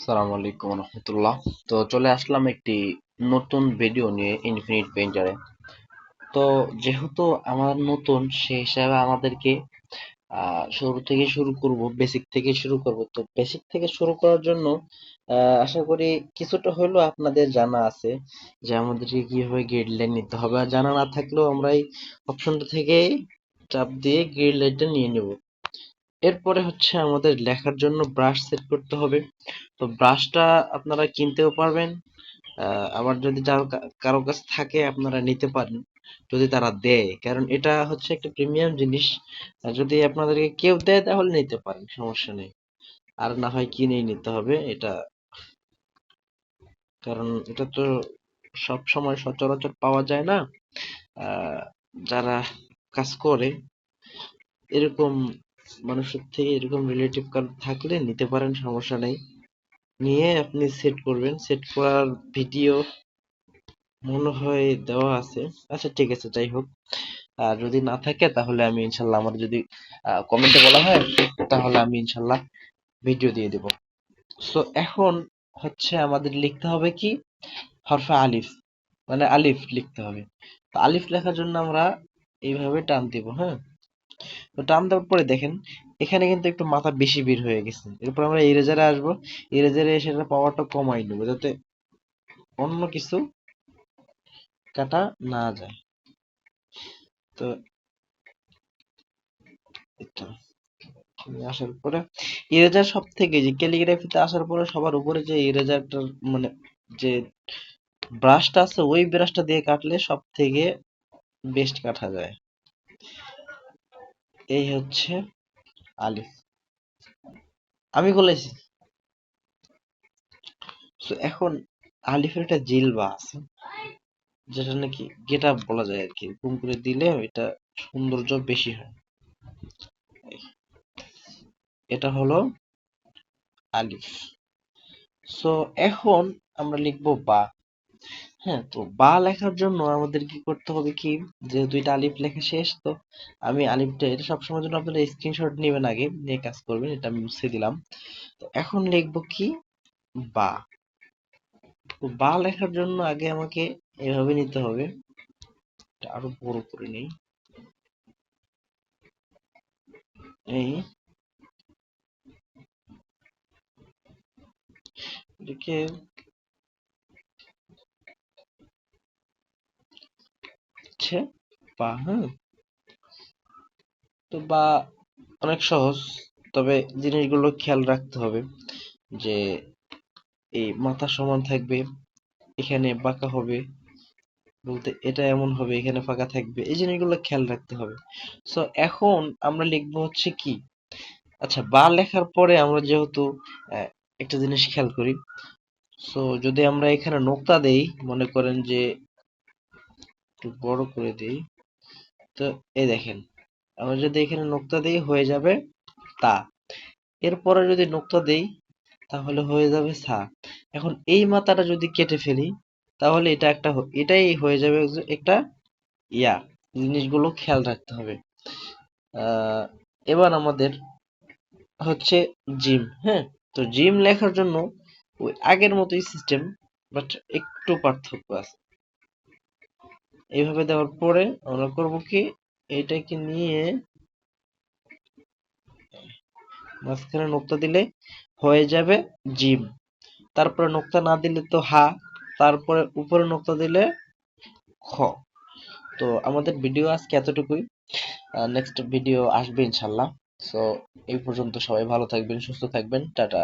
আসসালামু আলাইকুম রহমতুল্লাহ। তো চলে আসলাম একটি নতুন ভিডিও নিয়ে ইনফিনিট পেইন্টারে। তো যেহেতু আমার নতুন সেই হিসাবে আমাদেরকে শুরু থেকে শুরু করব, বেসিক থেকে শুরু করব। তো বেসিক থেকে শুরু করার জন্য আশা করি কিছুটা হলেও আপনাদের জানা আছে যে আমাদেরকে কিভাবে গাইডলাইন নিতে হবে, আর জানা না থাকলেও আমরা এই অপশনটা থেকে চাপ দিয়ে গাইডলাইনটা নিয়ে নেব। এরপরে হচ্ছে আমাদের লেখার জন্য ব্রাশ সেট করতে হবে। তো ব্রাশটা আপনারা কিনতেও পারবেন, আবার যদি কারো কাছে থাকে আপনারা নিতে পারেন যদি তারা দেয়, কারণ এটা হচ্ছে একটা প্রিমিয়াম জিনিস। যদি আপনাদেরকে কেউ দেয় তাহলে নিতে পারেন, সমস্যা নেই। আর না হয় কিনেই নিতে হবে এটা, কারণ এটা তো সব সময় সচরাচর পাওয়া যায় না। আহ, যারা কাজ করে এরকম মানুষের থেকে এরকম রিলেটিভ কারো থাকলে নিতে পারেন, সমস্যা নেই। নিয়ে আপনি সেট করবেন, সেট করার ভিডিও মনে হয় দেওয়া আছে। আচ্ছা ঠিক আছে, যাই হোক। আর যদি না থাকে তাহলে আমি ইনশাল্লাহ, আমার যদি কমেন্টে বলা হয় তাহলে আমি ইনশাল্লাহ ভিডিও দিয়ে দেব। সো এখন হচ্ছে আমাদের লিখতে হবে কি, হরফে আলিফ, মানে আলিফ লিখতে হবে। তো আলিফ লেখার জন্য আমরা এইভাবে টান দিব, হ্যাঁ। তো টান দেওয়ার পরে দেখেন এখানে কিন্তু একটু মাথা বেশি বের হয়ে গেছে। এরপর আমরা ইরেজারে আসবো, ইরেজারে এসে পাওয়ারটা কমাই নেবো যাতে অন্য কিছু কাটা না যায়। তো এটা আসার পরে ইরেজার সব থেকে, যে ক্যালিগ্রাফিতে আসার পরে সবার উপরে যে ইরেজারটার মানে যে ব্রাশটা আছে ওই ব্রাশটা দিয়ে কাটলে সব থেকে বেস্ট কাটা যায়। এই হচ্ছে আলিফ, আমি বলেছি। তো এখন আলিফের একটা জিলবা আছে, যেটা নাকি গেট আপ বলা যায় আর কি, এরকম করে দিলে এটা সৌন্দর্য বেশি হয়। এটা হলো আলিফ। সো এখন আমরা লিখবো বা। হ্যাঁ, তো বা লেখার জন্য আমাদের কি করতে হবে কি, যেহেতু এটা আলিফ লেখা শেষ, তো আমি আলিফটা, এটা সবসময়ের জন্য আপনারা স্ক্রিনশট নেবেন, আগে নিয়ে কাজ করবেন। এটা আমি মুছে দিলাম। তো এখন লিখবো কি, বা। তো বা লেখার জন্য আগে আমাকে এভাবে নিতে হবে, এটা আরো বড় করে নেই, এই এটাকে হচ্ছে বা, হ্যাঁ। তো বা অনেক সহজ, তবে জিনিসগুলো খেয়াল রাখতে হবে যে এই মাথা সমান থাকবে, এখানে বাঁকা হবে, বলতে এটা এমন হবে, এখানে ফাঁকা থাকবে, এই জিনিসগুলো খেয়াল রাখতে হবে। সো এখন আমরা লিখবো হচ্ছে কি, আচ্ছা বা লেখার পরে আমরা যেহেতু আহ, একটা জিনিস খেয়াল করি। সো যদি আমরা এখানে নোক্তা দেই, মনে করেন যে একটু বড় করে দেই, তো এই দেখেন আমরা যদি এখানে নোক্তা দেই হয়ে যাবে তা, এরপরে যদি নোক্তা দেই তাহলে হয়ে যাবে সা। এখন এই মাথাটা যদি কেটে ফেলি তাহলে এটা একটা এটাই হয়ে যাবে একটা ইয়া। জিনিসগুলো খেয়াল রাখতে হবে। আহ, এবার আমাদের হচ্ছে জিম, হ্যাঁ। তো জিম লেখার জন্য ওই আগের মতোই সিস্টেম, বাট একটু পার্থক্য আছে। এইভাবে দেওয়ার পরে আমরা করব কি, এইটাকে নিয়ে মাঝখানে নোক্তা দিলে হয়ে যাবে জিম। তারপরে নোক্তা না দিলে তো হা, তারপরে উপরে নোক্তা দিলে খ। তো আমাদের ভিডিও আজকে এতটুকুই, নেক্সট ভিডিও আসবে ইনশাল্লাহ। সো এই পর্যন্ত সবাই ভালো থাকবেন, সুস্থ থাকবেন, টাটা।